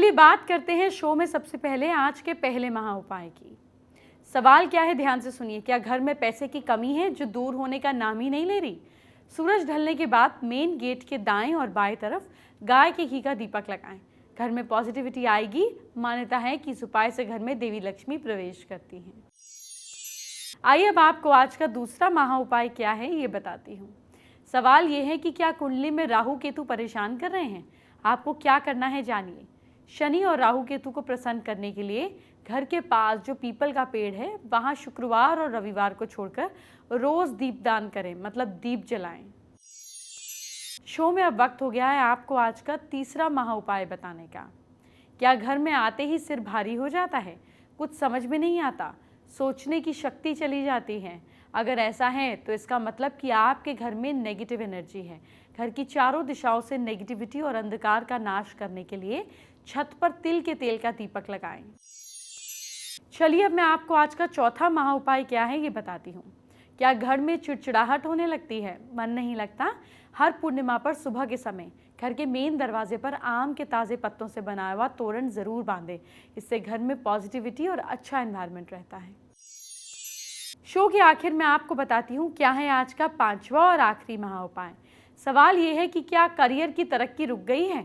चलिए बात करते हैं शो में सबसे पहले आज के पहले महा उपाय की। सवाल क्या है, ध्यान से सुनिए। क्या घर में पैसे की कमी है जो दूर होने का नाम ही नहीं ले रही? सूरज ढलने के बाद मेन गेट के दाएं और बाएं तरफ गाय के घी का दीपक लगाएं। घर में पॉजिटिविटी आएगी। मान्यता है कि इस उपाय से घर में देवी लक्ष्मी प्रवेश करती हैं। आइए अब आपको आज का दूसरा महा उपाय क्या है ये बताती हूँ। सवाल ये है कि क्या कुंडली में राहु केतु परेशान कर रहे हैं? आपको क्या करना है जानिए। शनि और राहु केतु को प्रसन्न करने के लिए घर के पास जो पीपल का पेड़ है वहां शुक्रवार और रविवार को छोड़कर रोज दीपदान करें, मतलब दीप जलाएं। शो में अब वक्त हो गया है आपको आज का तीसरा महा उपाय बताने का। क्या घर में आते ही सिर भारी हो जाता है, कुछ समझ में नहीं आता, सोचने की शक्ति चली जाती है? अगर ऐसा है तो इसका मतलब कि आपके घर में नेगेटिव एनर्जी है। घर की चारों दिशाओं से नेगेटिविटी और अंधकार का नाश करने के लिए छत पर तिल के तेल का दीपक लगाएं। चलिए अब मैं आपको आज का चौथा महा उपाय क्या है ये बताती हूँ। क्या घर में चिड़चिड़ाहट होने लगती है, मन नहीं लगता? हर पूर्णिमा पर सुबह के समय घर के मेन दरवाजे पर आम के ताज़े पत्तों से बनाया हुआ तोरण ज़रूर बांधें। इससे घर में पॉजिटिविटी और अच्छा एनवायरनमेंट रहता है। शो के आखिर में आपको बताती हूँ क्या है आज का पांचवा और आखिरी महा उपाय। सवाल ये है कि क्या करियर की तरक्की रुक गई है?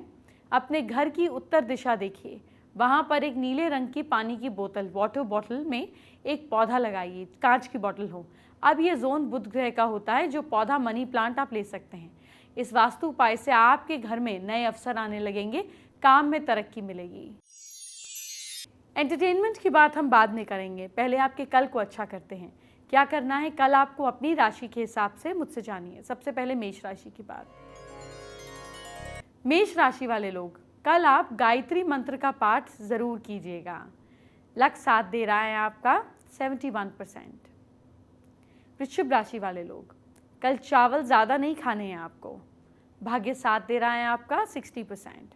अपने घर की उत्तर दिशा देखिए, वहाँ पर एक नीले रंग की पानी की बोतल, वाटर बॉटल में एक पौधा लगाइए, कांच की बोतल हो। अब ये जोन बुध ग्रह का होता है। जो पौधा मनी प्लांट आप ले सकते हैं। इस वास्तु उपाय से आपके घर में नए अवसर आने लगेंगे, काम में तरक्की मिलेगी। एंटरटेनमेंट की बात हम बाद में करेंगे, पहले आपके कल को अच्छा करते हैं। क्या करना है कल आपको अपनी राशि के हिसाब से मुझसे जानिए। सबसे पहले मेष राशि की बात। मेष राशि वाले लोग, कल आप गायत्री मंत्र का पाठ जरूर कीजिएगा। लक साथ दे रहा है आपका 71%। वृश्चिक राशि वाले लोग, कल चावल ज़्यादा नहीं खाने हैं आपको। भाग्य साथ दे रहा है आपका 60%।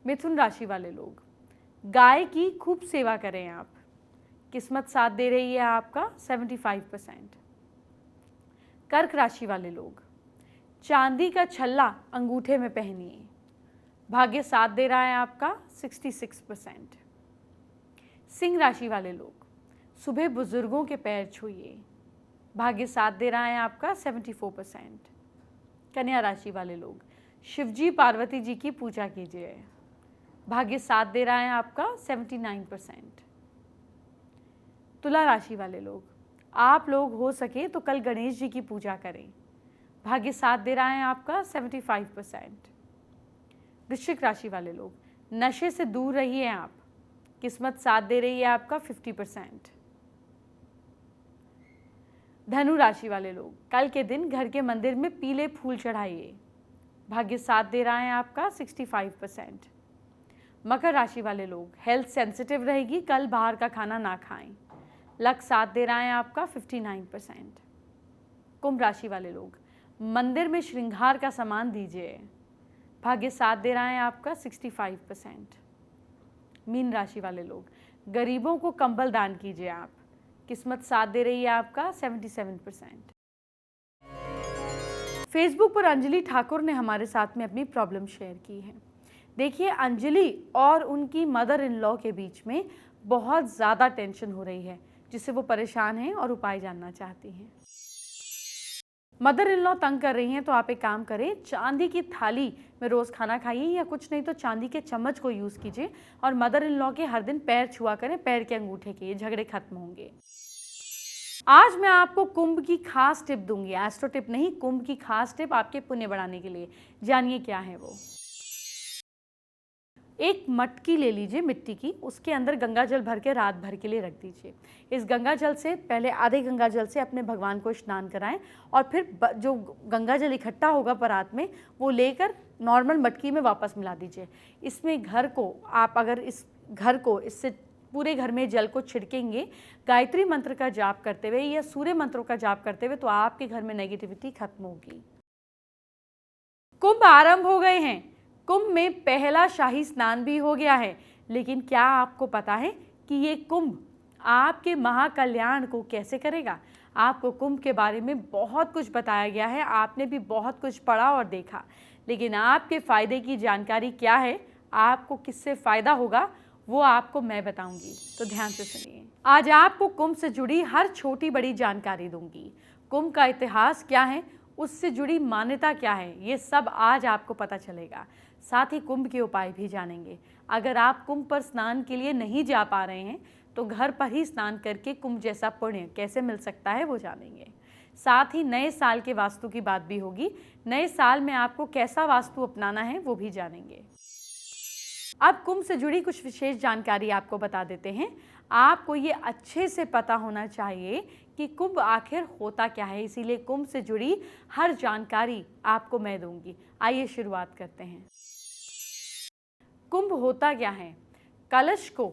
मिथुन राशि वाले लोग, गाय की खूब सेवा करें आप। किस्मत साथ दे रही है आपका 75%। कर्क राशि वाले लोग, चांदी का छल्ला अंगूठे में पहनिए। भाग्य साथ दे रहा है आपका 66%। सिंह राशि वाले लोग, सुबह बुजुर्गों के पैर छूइए। भाग्य साथ दे रहा है आपका 74%। कन्या राशि वाले लोग, शिवजी पार्वती जी की पूजा कीजिए। भाग्य साथ दे रहा है आपका 79%। तुला राशि वाले लोग, आप लोग हो सके तो कल गणेश जी की पूजा करें। भाग्य साथ दे रहा है आपका 75%। वृश्चिक राशि वाले लोग, नशे से दूर रहिए आप। किस्मत साथ दे रही है आपका 50%। धनु राशि वाले लोग, कल के दिन घर के मंदिर में पीले फूल चढ़ाइए। भाग्य साथ दे रहा है आपका 65%। मकर राशि वाले लोग, हेल्थ सेंसिटिव रहेगी, कल बाहर का खाना ना खाएं। लक साथ दे रहा है आपका 59%। कुंभ राशि वाले लोग, मंदिर में श्रृंगार का सामान दीजिए। भाग्य साथ दे रहा है आपका 65%। मीन राशि वाले लोग, गरीबों को कंबल दान कीजिए आप। किस्मत साथ दे रही है आपका 77%। फेसबुक पर अंजलि ठाकुर ने हमारे साथ में अपनी प्रॉब्लम शेयर की है। देखिए, अंजलि और उनकी मदर इन लॉ के बीच में बहुत ज़्यादा टेंशन हो रही है, जिससे वो परेशान हैं और उपाय जानना चाहती हैं। मदर इन लॉ तंग कर रही हैं तो आप एक काम करें, चांदी की थाली में रोज़ खाना खाइए, या कुछ नहीं तो चांदी के चम्मच को यूज़ कीजिए और मदर इन लॉ के हर दिन पैर छुआ करें, पैर के अंगूठे के। ये झगड़े खत्म होंगे। आज मैं आपको कुंभ की खास टिप दूंगी, एस्ट्रो टिप नहीं, कुंभ की खास टिप आपके पुण्य बढ़ाने के लिए। जानिए क्या है वो। एक मटकी ले लीजिए मिट्टी की, उसके अंदर गंगा जल भर के रात भर के लिए रख दीजिए। इस गंगा जल से पहले आधे गंगा जल से अपने भगवान को स्नान कराएं और फिर जो गंगा जल इकट्ठा होगा परात में, वो लेकर नॉर्मल मटकी में वापस मिला दीजिए। इसमें घर को आप अगर इस घर को इससे पूरे घर में जल को छिड़केंगे गायत्री मंत्र का जाप करते हुए या सूर्य मंत्रों का जाप करते हुए, तो आपके घर में नेगेटिविटी खत्म होगी। कुंभ आरंभ हो गए हैं। कुंभ में पहला शाही स्नान भी हो गया है, लेकिन क्या आपको पता है कि ये कुंभ आपके महाकल्याण को कैसे करेगा? आपको कुंभ के बारे में बहुत कुछ बताया गया है, आपने भी बहुत कुछ पढ़ा और देखा, लेकिन आपके फायदे की जानकारी क्या है आपको किससे फायदा होगा वो आपको मैं बताऊंगी, तो ध्यान से सुनिए। आज आपको कुंभ से जुड़ी हर छोटी बड़ी जानकारी दूंगी। कुंभ का इतिहास क्या है, उससे जुड़ी मान्यता क्या है, ये सब आज आपको पता चलेगा। साथ ही कुंभ के उपाय भी जानेंगे। अगर आप कुंभ पर स्नान के लिए नहीं जा पा रहे हैं तो घर पर ही स्नान करके कुंभ जैसा पुण्य कैसे मिल सकता है वो जानेंगे। साथ ही नए साल के वास्तु की बात भी होगी। नए साल में आपको कैसा वास्तु अपनाना है वो भी जानेंगे। अब कुंभ से जुड़ी कुछ विशेष जानकारी आपको बता देते हैं। आपको ये अच्छे से पता होना चाहिए कि कुंभ आखिर होता क्या है, इसीलिए कुंभ से जुड़ी हर जानकारी आपको मैं दूंगी। आइए शुरुआत करते हैं। कुंभ होता क्या है? कलश को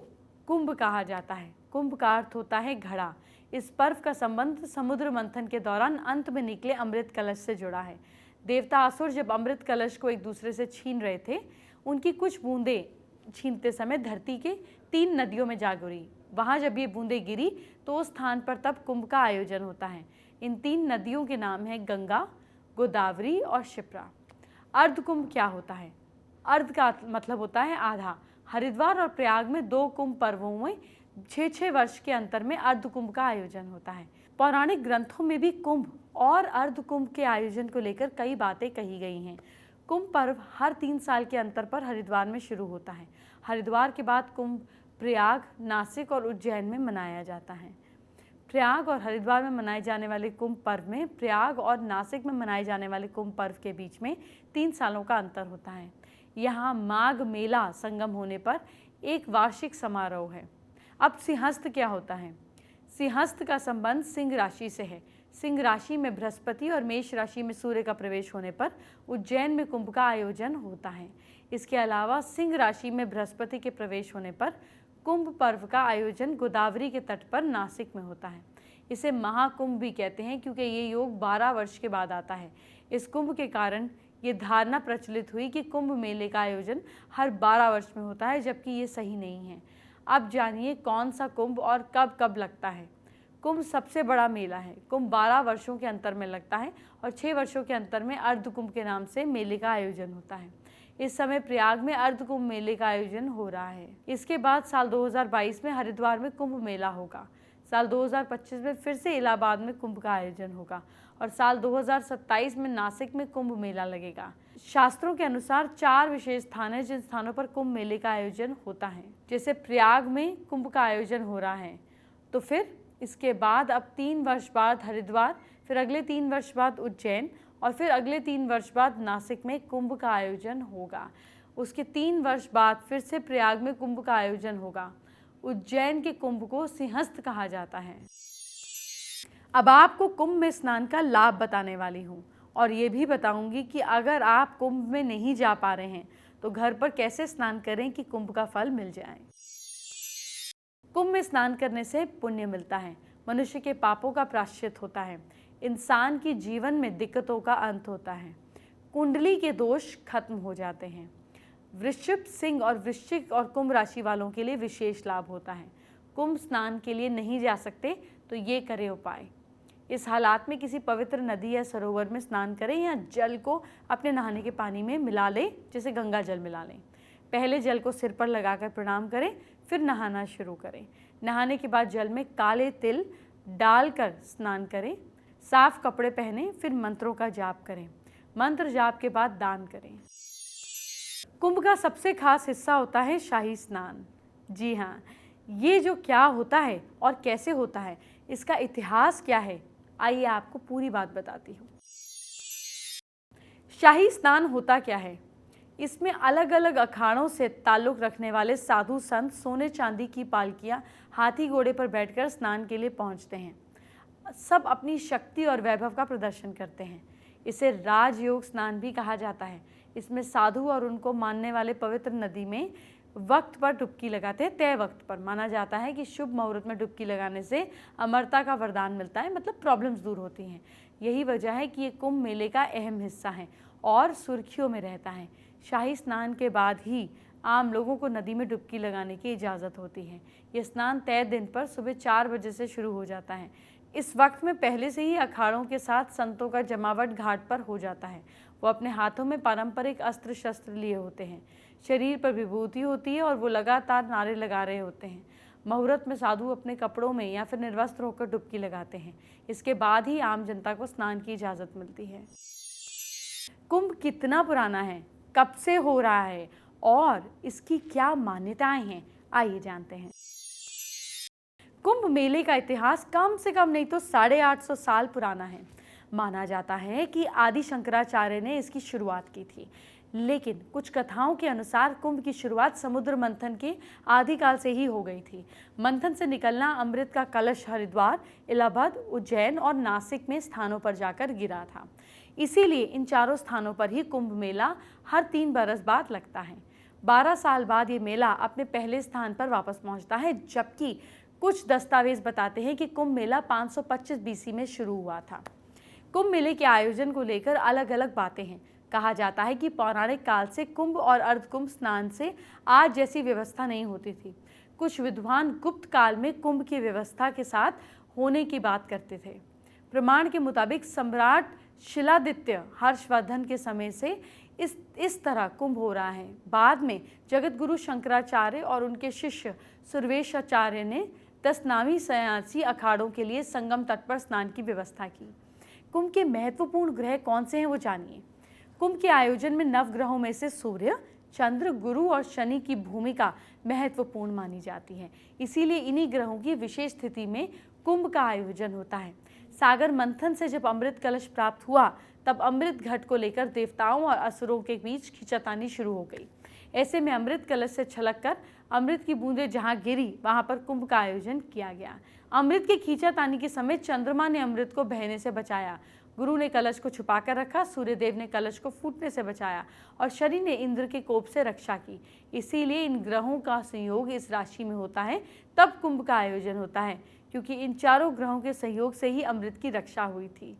कुंभ कहा जाता है। कुंभ का अर्थ होता है घड़ा। इस पर्व का संबंध समुद्र मंथन के दौरान अंत में निकले अमृत कलश से जुड़ा है। देवता असुर जब अमृत कलश को एक दूसरे से छीन रहे थे, उनकी कुछ बूंदें छीनते समय धरती के 3 नदियों में जा गिरी। वहाँ जब ये बूंदें गिरी तो उस स्थान पर तब कुंभ का आयोजन होता है। इन 3 नदियों के नाम हैं गंगा, गोदावरी और क्षिप्रा। अर्ध कुंभ क्या होता है? अर्ध का मतलब होता है आधा। हरिद्वार और प्रयाग में 2 कुंभ पर्वों में 6-6 वर्ष के अंतर में अर्ध कुंभ का आयोजन होता है। पौराणिक ग्रंथों में भी कुंभ और अर्ध कुंभ के आयोजन को लेकर कई बातें कही गई हैं। कुंभ पर्व हर 3 साल के अंतर पर हरिद्वार में शुरू होता है। हरिद्वार के बाद कुंभ प्रयाग, नासिक और उज्जैन में मनाया जाता है। प्रयाग और हरिद्वार में मनाए जाने वाले कुंभ पर्व में प्रयाग और नासिक में मनाए जाने वाले कुंभ पर्व के बीच में 3 सालों का अंतर होता है। यहाँ माघ मेला संगम होने पर एक वार्षिक समारोह है। अब सिंहस्थ क्या होता है? सिंहस्थ का संबंध सिंह राशि से है। सिंह राशि में बृहस्पति और मेष राशि में सूर्य का प्रवेश होने पर उज्जैन में कुंभ का आयोजन होता है। इसके अलावा सिंह राशि में बृहस्पति के प्रवेश होने पर कुंभ पर्व का आयोजन गोदावरी के तट पर नासिक में होता है। इसे महाकुंभ भी कहते हैं क्योंकि ये योग 12 वर्ष के बाद आता है। इस कुंभ के कारण ये धारणा प्रचलित हुई कि कुंभ मेले का आयोजन हर 12 वर्ष में होता है, जबकि ये सही नहीं है। अब जानिए कौन सा कुंभ और कब कब लगता है। कुंभ सबसे बड़ा मेला है। कुंभ 12 वर्षों के अंतर में लगता है और 6 वर्षों के अंतर में अर्ध कुंभ के नाम से मेले का आयोजन होता है। इस समय प्रयाग में अर्ध कुंभ मेले का आयोजन हो रहा है। इसके बाद साल 2022 में हरिद्वार में कुंभ मेला होगा। साल 2025 में फिर से इलाहाबाद में कुंभ का आयोजन होगा और साल 2027 में नासिक में कुंभ मेला लगेगा। शास्त्रों के अनुसार 4 विशेष स्थान हैं जिन स्थानों पर कुंभ मेले का आयोजन होता है। जैसे प्रयाग में कुंभ का आयोजन हो रहा है, तो फिर इसके बाद अब 3 वर्ष बाद हरिद्वार, फिर अगले 3 वर्ष बाद उज्जैन और फिर अगले 3 वर्ष बाद नासिक में कुंभ का आयोजन होगा। उसके 3 वर्ष बाद फिर से प्रयाग में कुंभ का आयोजन होगा। उज्जैन के कुंभ को सिंहस्थ कहा जाता है। अब आपको कुंभ में स्नान का लाभ बताने वाली हूँ और ये भी बताऊंगी कि अगर आप कुंभ में नहीं जा पा रहे हैं तो घर पर कैसे स्नान करें कि कुंभ का फल मिल जाए। कुंभ में स्नान करने से पुण्य मिलता है, मनुष्य के पापों का प्रायश्चित होता है, इंसान की जीवन में दिक्कतों का अंत होता है, कुंडली के दोष खत्म हो जाते हैं। वृश्चिक, सिंह और वृश्चिक और कुंभ राशि वालों के लिए विशेष लाभ होता है। कुंभ स्नान के लिए नहीं जा सकते तो ये करें उपाय। इस हालात में किसी पवित्र नदी या सरोवर में स्नान करें या जल को अपने नहाने के पानी में मिला लें, जैसे गंगा जल मिला लें। पहले जल को सिर पर लगाकर प्रणाम करें, फिर नहाना शुरू करें। नहाने के बाद जल में काले तिल डालकर स्नान करें। साफ कपड़े पहनें, फिर मंत्रों का जाप करें। मंत्र जाप के बाद दान करें। कुंभ का सबसे खास हिस्सा होता है शाही स्नान। जी हाँ, ये जो क्या होता है और कैसे होता है, इसका इतिहास क्या है, आइए आपको पूरी बात बताती हूँ। शाही स्नान होता क्या है? इसमें अलग अलग अखाड़ों से ताल्लुक़ रखने वाले साधु संत सोने चांदी की पालकियाँ हाथी घोड़े पर बैठकर स्नान के लिए पहुँचते हैं। सब अपनी शक्ति और वैभव का प्रदर्शन करते हैं। इसे राजयोग स्नान भी कहा जाता है। इसमें साधु और उनको मानने वाले पवित्र नदी में वक्त पर डुबकी लगाते हैं। तय वक्त पर माना जाता है कि शुभ मुहूर्त में डुबकी लगाने से अमरता का वरदान मिलता है, मतलब प्रॉब्लम्स दूर होती हैं। यही वजह है कि ये कुंभ मेले का अहम हिस्सा है और सुर्खियों में रहता है। शाही स्नान के बाद ही आम लोगों को नदी में डुबकी लगाने की इजाज़त होती है। ये स्नान तय दिन पर सुबह 4 बजे से शुरू हो जाता है। इस वक्त में पहले से ही अखाड़ों के साथ संतों का जमावट घाट पर हो जाता है। वो अपने हाथों में पारंपरिक अस्त्र शस्त्र लिए होते हैं, शरीर पर विभूति होती है और वो लगातार नारे लगा रहे होते हैं। मुहूर्त में साधु अपने कपड़ों में या फिर निर्वस्त्र होकर डुबकी लगाते हैं। इसके बाद ही आम जनता को स्नान की इजाज़त मिलती है। कुंभ कितना पुराना है, कब से हो रहा है और इसकी क्या मान्यताएं हैं, आइए जानते हैं। कुंभ मेले का इतिहास कम से कम नहीं तो 850 साल पुराना है। माना जाता है कि आदि शंकराचार्य ने इसकी शुरुआत की थी, लेकिन कुछ कथाओं के अनुसार कुंभ की शुरुआत समुद्र मंथन के आदिकाल से ही हो गई थी। मंथन से निकलना अमृत का कलश हरिद्वार, इलाहाबाद, उज्जैन और नासिक में स्थानों पर जाकर गिरा था। इसीलिए इन चारों स्थानों पर ही कुंभ मेला हर 3 बरस बाद लगता है। 12 साल बाद ये मेला अपने पहले स्थान पर वापस पहुंचता है, जबकि कुछ दस्तावेज बताते हैं कि कुंभ मेला 525 बीसी में शुरू हुआ था। कुंभ मेले के आयोजन को लेकर अलग अलग बातें हैं। कहा जाता है कि पौराणिक काल से कुंभ और अर्धकुंभ स्नान से आज जैसी व्यवस्था नहीं होती थी। कुछ विद्वान गुप्त काल में कुंभ की व्यवस्था के साथ होने की बात करते थे। प्रमाण के मुताबिक सम्राट शिलादित्य हर्षवर्धन के समय से इस तरह कुंभ हो रहा है। बाद में जगत गुरु शंकराचार्य और उनके शिष्य सुरवेशाचार्य ने 10 नामी सन्यासी अखाड़ों के लिए संगम तट पर स्नान की व्यवस्था की। कुंभ के महत्वपूर्ण ग्रह कौन से हैं वो जानिए। कुंभ के आयोजन में नवग्रहों में से सूर्य, चंद्र, गुरु और शनि की भूमिका महत्वपूर्ण मानी जाती है। इसीलिए इन्हीं ग्रहों की विशेष स्थिति में कुंभ का आयोजन होता है। सागर मंथन से जब अमृत कलश प्राप्त हुआ, तब अमृत घट को लेकर देवताओं और असुरों के बीच खींचातानी शुरू हो गई। ऐसे में अमृत कलश से छलककर अमृत की बूंदें जहां गिरी, वहां पर कुंभ का आयोजन किया गया। अमृत के खींचातानी के समय चंद्रमा ने अमृत को बहने से बचाया, गुरु ने कलश को छुपाकर रखा, सूर्यदेव ने कलश को फूटने से बचाया और शनि ने इंद्र के कोप से रक्षा की। इसीलिए इन ग्रहों का संयोग इस राशि में होता है, तब कुंभ का आयोजन होता है, क्योंकि इन चारों ग्रहों के सहयोग से ही अमृत की रक्षा हुई थी।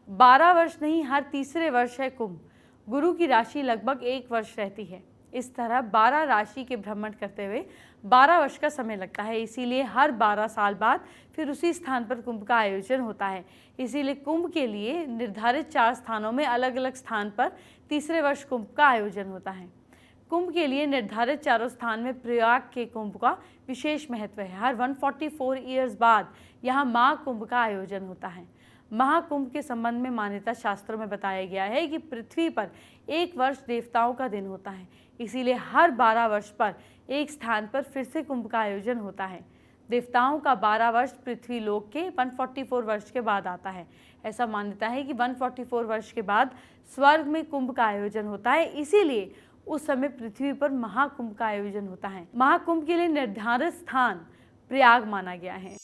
12 वर्ष नहीं, हर तीसरे वर्ष है कुंभ। गुरु की राशि लगभग 1 वर्ष रहती है। इस तरह 12 राशि के भ्रमण करते हुए 12 वर्ष का समय लगता है। इसीलिए हर 12 साल बाद फिर उसी स्थान पर कुंभ का आयोजन होता है। इसीलिए कुंभ के लिए निर्धारित 4 स्थानों में अलग अलग स्थान पर तीसरे वर्ष कुंभ का आयोजन होता है। कुंभ के लिए निर्धारित चारों स्थान में प्रयाग के कुंभ का विशेष महत्व है। हर 144 ईयर्स बाद यहाँ महाकुंभ का आयोजन होता है। महाकुंभ के संबंध में मान्यता शास्त्रों में बताया गया है कि पृथ्वी पर 1 वर्ष देवताओं का दिन होता है। इसीलिए हर 12 वर्ष पर एक स्थान पर फिर से कुंभ का आयोजन होता है। देवताओं का 12 वर्ष पृथ्वी लोक के 144 वर्ष के बाद आता है। ऐसा मान्यता है कि 144 वर्ष के बाद स्वर्ग में कुंभ का आयोजन होता है। इसीलिए उस समय पृथ्वी पर महाकुंभ का आयोजन होता है। महाकुंभ के लिए निर्धारित स्थान प्रयाग माना गया है।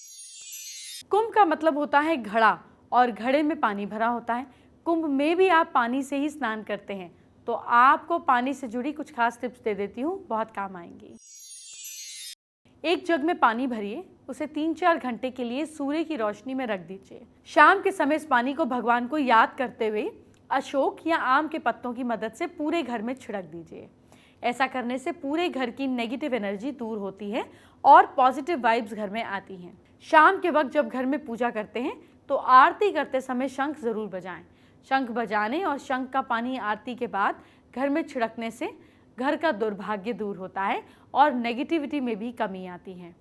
कुंभ का मतलब होता है घड़ा, और घड़े में पानी भरा होता है। कुंभ में भी आप पानी से ही स्नान करते हैं, तो आपको पानी से जुड़ी कुछ खास टिप्स दे देती हूँ, बहुत काम आएंगी। एक जग में पानी भरिए, उसे 3-4 घंटे के लिए सूर्य की रोशनी में रख दीजिए। शाम के समय इस पानी को भगवान को याद करते हुए अशोक या आम के पत्तों की मदद से पूरे घर में छिड़क दीजिए। ऐसा करने से पूरे घर की नेगेटिव एनर्जी दूर होती है और पॉजिटिव वाइब्स घर में आती हैं। शाम के वक्त जब घर में पूजा करते हैं तो आरती करते समय शंख जरूर बजाएं। शंख बजाने और शंख का पानी आरती के बाद घर में छिड़कने से घर का दुर्भाग्य दूर होता है और नेगेटिविटी में भी कमी आती है।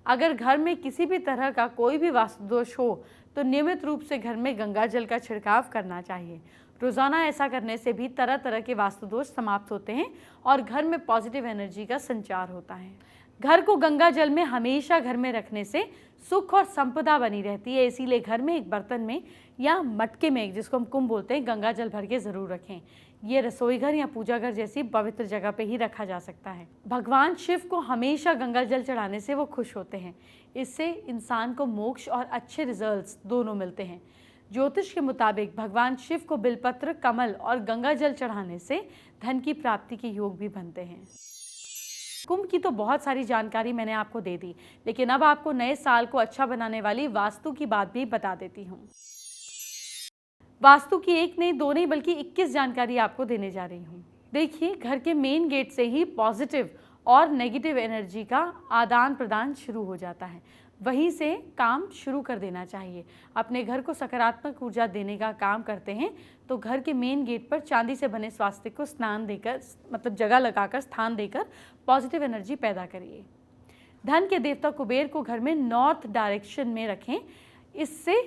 अगर घर में किसी भी तरह का कोई भी वास्तु दोष हो तो नियमित रूप से घर में गंगा जल का छिड़काव करना चाहिए। रोजाना ऐसा करने से भी तरह तरह के वास्तु दोष समाप्त होते हैं और घर में पॉजिटिव एनर्जी का संचार होता है। घर को गंगा जल में हमेशा घर में रखने से सुख और संपदा बनी रहती है। इसीलिए घर में एक बर्तन में या मटके में, जिसको हम कुंभ बोलते हैं, गंगा जल भर के जरूर रखें। ये रसोई घर या पूजा घर जैसी पवित्र जगह पे ही रखा जा सकता है। भगवान शिव को हमेशा गंगा जल चढ़ाने से वो खुश होते हैं। इससे इंसान को मोक्ष और अच्छे रिजल्ट्स दोनों मिलते हैं। ज्योतिष के मुताबिक भगवान शिव को बिलपत्र, कमल और गंगा जल चढ़ाने से धन की प्राप्ति के योग भी बनते हैं। कुंभ की तो बहुत सारी जानकारी मैंने आपको दे दी, लेकिन अब आपको नए साल को अच्छा बनाने वाली वास्तु की बात भी बता देती हूँ। वास्तु की 1 नहीं, 2 नहीं, बल्कि 21 जानकारी आपको देने जा रही हूँ। देखिए, घर के मेन गेट से ही पॉजिटिव और नेगेटिव एनर्जी का आदान प्रदान शुरू हो जाता है। वहीं से काम शुरू कर देना चाहिए। अपने घर को सकारात्मक ऊर्जा देने का काम करते हैं तो घर के मेन गेट पर चांदी से बने स्वास्तिक को स्नान देकर, मतलब जगह लगाकर, स्थान देकर पॉजिटिव एनर्जी पैदा करिए। धन के देवता कुबेर को घर में नॉर्थ डायरेक्शन में रखें, इससे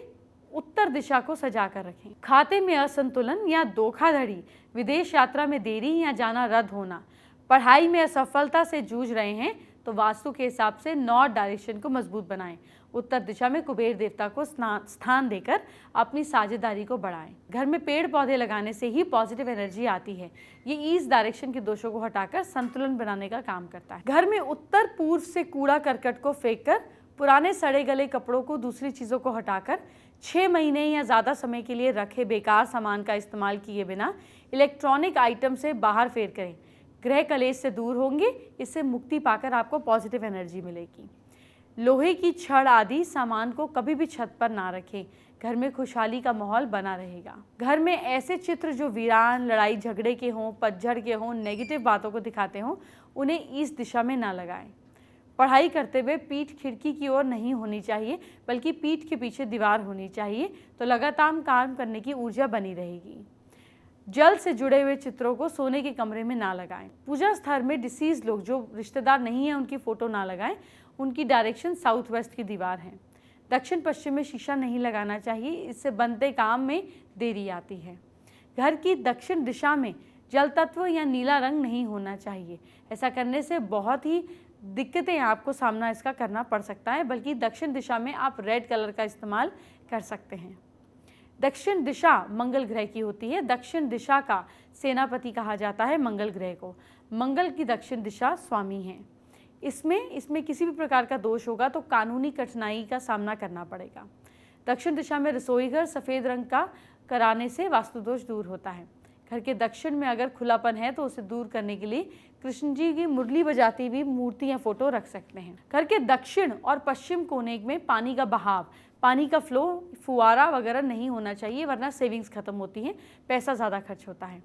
उत्तर दिशा को सजा कर रखें। खाते में असंतुलन या धोखाधड़ी, विदेश यात्रा में देरी या जाना रद्द होना, पढ़ाई में असफलता से जूझ रहे हैं तो वास्तु के हिसाब से नॉर्थ डायरेक्शन को मजबूत बनाएं। उत्तर दिशा में कुबेर देवता को स्थान देकर अपनी साझेदारी को बढ़ाएं। घर में पेड़ पौधे लगाने से ही पॉजिटिव एनर्जी आती है। ये ईस्ट डायरेक्शन के दोषों को हटाकर संतुलन बनाने का काम करता है। घर में उत्तर पूर्व से कूड़ा करकट को फेंककर, पुराने सड़े गले कपड़ों को, दूसरी चीज़ों को हटाकर 6 महीने या ज़्यादा समय के लिए रखे बेकार सामान का इस्तेमाल किए बिना इलेक्ट्रॉनिक आइटम से बाहर फेर करें। ग्रह कलेश से दूर होंगे, इससे मुक्ति पाकर आपको पॉजिटिव एनर्जी मिलेगी। लोहे की छड़ आदि सामान को कभी भी छत पर ना रखें, घर में खुशहाली का माहौल बना रहेगा। घर में ऐसे चित्र जो वीरान, लड़ाई झगड़े के हों, पतझड़ के हों, नेगेटिव बातों को दिखाते हों, उन्हें इस दिशा में ना लगाएं। पढ़ाई करते हुए पीठ खिड़की की ओर नहीं होनी चाहिए, बल्कि पीठ के पीछे दीवार होनी चाहिए, तो लगातार काम करने की ऊर्जा बनी रहेगी। जल से जुड़े हुए चित्रों को सोने के कमरे में ना लगाएं। पूजा स्थल में डिसीज लोग, जो रिश्तेदार नहीं है, उनकी फोटो ना लगाएं। उनकी डायरेक्शन साउथ वेस्ट की दीवार है। दक्षिण पश्चिम में शीशा नहीं लगाना चाहिए, इससे बनते काम में देरी आती है। घर की दक्षिण दिशा में जल तत्व या नीला रंग नहीं होना चाहिए। ऐसा करने से बहुत ही दिक्कतें आपको सामना इसका करना पड़ सकता है, बल्कि दक्षिण दिशा में आप रेड कलर का इस्तेमाल कर सकते हैं। दक्षिण दिशा मंगल ग्रह की होती है। दक्षिण दिशा का सेनापति कहा जाता है मंगल ग्रह को। मंगल की दक्षिण दिशा स्वामी है। इसमें किसी भी प्रकार का दोष होगा तो कानूनी कठिनाई का सामना करना पड़ेगा। दक्षिण दिशा में रसोई घर सफ़ेद रंग का कराने से वास्तु दोष दूर होता है। घर के दक्षिण में अगर खुलापन है तो उसे दूर करने के लिए कृष्ण जी की मुरली बजाती हुई मूर्ति या फोटो रख सकते हैं। घर के दक्षिण और पश्चिम कोने में पानी का बहाव, पानी का फ्लो, फुवारा वगैरह नहीं होना चाहिए, वरना सेविंग्स खत्म होती हैं, पैसा ज़्यादा खर्च होता है।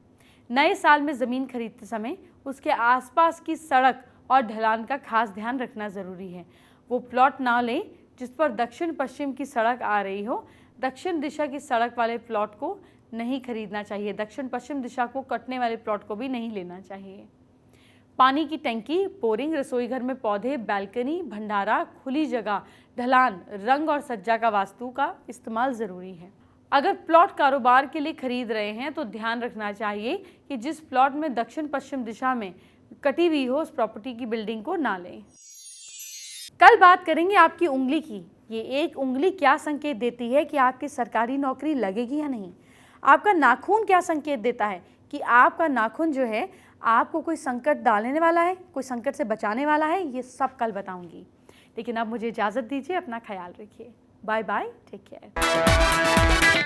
नए साल में ज़मीन खरीदते समय उसके आसपास की सड़क और ढलान का खास ध्यान रखना ज़रूरी है। वो प्लॉट ना लें जिस पर दक्षिण पश्चिम की सड़क आ रही हो। दक्षिण दिशा की सड़क वाले प्लॉट को नहीं खरीदना चाहिए। दक्षिण पश्चिम दिशा को कटने वाले प्लॉट को भी नहीं लेना चाहिए। पानी की टंकी, बोरिंग, रसोई घर में पौधे, बैल्कनी, भंडारा, खुली जगह, ढलान, रंग और सज्जा का वास्तु का इस्तेमाल ज़रूरी है। अगर प्लॉट कारोबार के लिए खरीद रहे हैं तो ध्यान रखना चाहिए कि जिस प्लॉट में दक्षिण पश्चिम दिशा में कटी हुई हो, उस प्रॉपर्टी की बिल्डिंग को ना लें। कल बात करेंगे आपकी उंगली की। ये एक उंगली क्या संकेत देती है कि आपकी सरकारी नौकरी लगेगी या नहीं। आपका नाखून क्या संकेत देता है कि आपका नाखून जो है आपको कोई संकट डालने वाला है, कोई संकट से बचाने वाला है। ये सब कल बताऊंगी, लेकिन अब मुझे इजाज़त दीजिए। अपना ख्याल रखिए। Bye bye, take care.